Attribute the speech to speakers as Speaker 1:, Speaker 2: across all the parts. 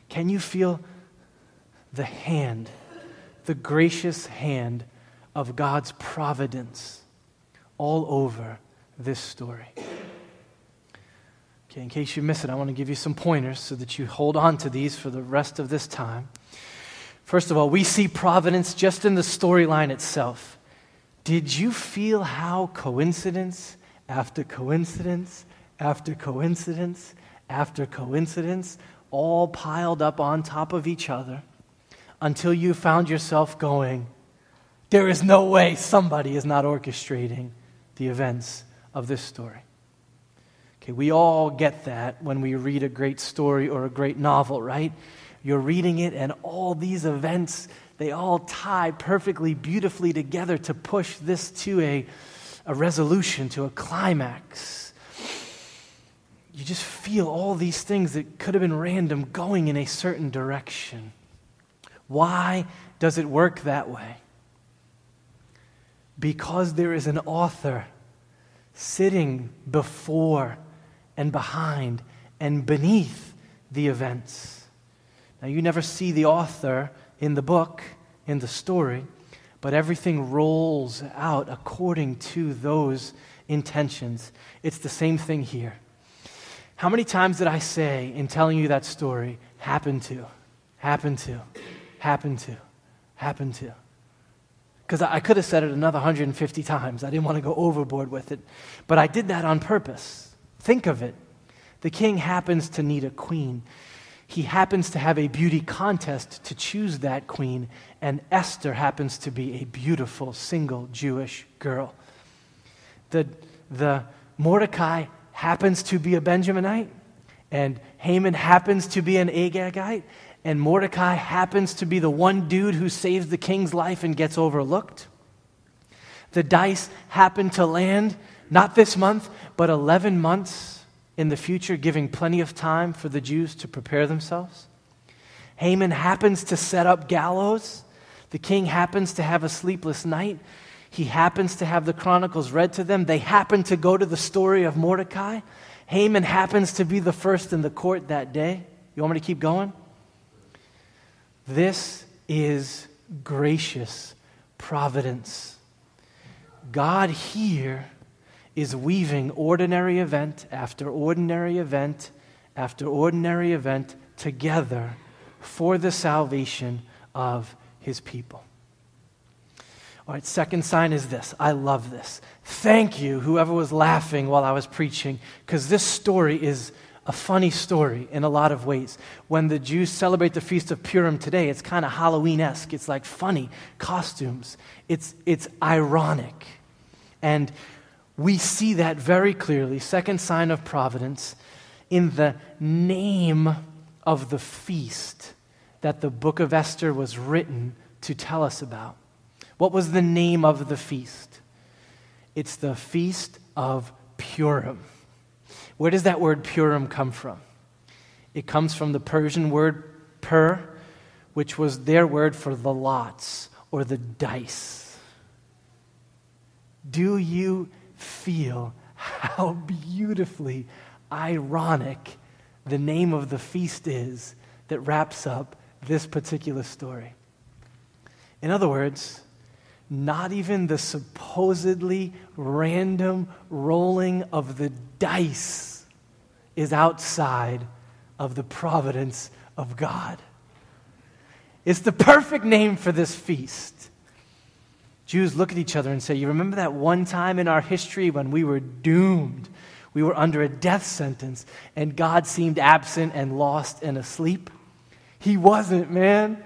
Speaker 1: Can you feel the hand, the gracious hand of God's providence all over this story? Okay, in case you miss it, I want to give you some pointers so that you hold on to these for the rest of this time. First of all, we see providence just in the storyline itself. Did you feel how coincidence after coincidence after coincidence after coincidence all piled up on top of each other until you found yourself going, there is no way somebody is not orchestrating the events of this story? Okay, we all get that when we read a great story or a great novel, right? You're reading it and all these events, they all tie perfectly, beautifully together to push this to a resolution, to a climax. You just feel all these things that could have been random going in a certain direction. Why does it work that way? Because there is an author sitting before and behind and beneath the events. Now, you never see the author in the book, in the story, but everything rolls out according to those intentions. It's the same thing here. How many times did I say in telling you that story, happen to, happen to, happen to, happen to? Because I could have said it another 150 times. I didn't want to go overboard with it. But I did that on purpose. Think of it. The king happens to need a queen. He happens to have a beauty contest to choose that queen, and Esther happens to be a beautiful, single Jewish girl. The Mordecai happens to be a Benjaminite, and Haman happens to be an Agagite, and Mordecai happens to be the one dude who saves the king's life and gets overlooked. The dice happen to land, not this month, but 11 months in the future, giving plenty of time for the Jews to prepare themselves. Haman happens to set up gallows. The king happens to have a sleepless night. He happens to have the chronicles read to them. They happen to go to the story of Mordecai. Haman happens to be the first in the court that day. You want me to keep going? This is gracious providence. God here is weaving ordinary event after ordinary event after ordinary event together for the salvation of his people. All right, second sign is this. I love this. Thank you, whoever was laughing while I was preaching, because this story is a funny story in a lot of ways. When the Jews celebrate the Feast of Purim today, it's kind of Halloween-esque. It's like funny costumes. It's ironic. And we see that very clearly, second sign of providence, in the name of the feast that the book of Esther was written to tell us about. What was the name of the feast? It's the Feast of Purim. Where does that word Purim come from? It comes from the Persian word pur, which was their word for the lots or the dice. Do you feel how beautifully ironic the name of the feast is that wraps up this particular story? In other words, not even the supposedly random rolling of the dice is outside of the providence of God. It's the perfect name for this feast. Jews look at each other and say, you remember that one time in our history when we were doomed? We were under a death sentence and God seemed absent and lost and asleep? He wasn't, man.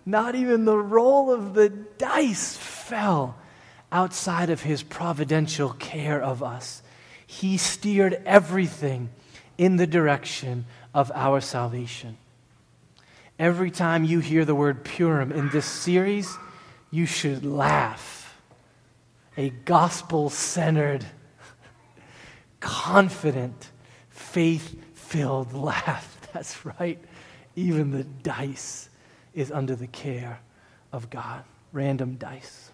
Speaker 1: Not even the roll of the dice fell outside of his providential care of us. He steered everything in the direction of our salvation. Every time you hear the word Purim in this series, you should laugh. A gospel-centered, confident, faith-filled laugh. That's right. Even the dice is under the care of God. Random dice.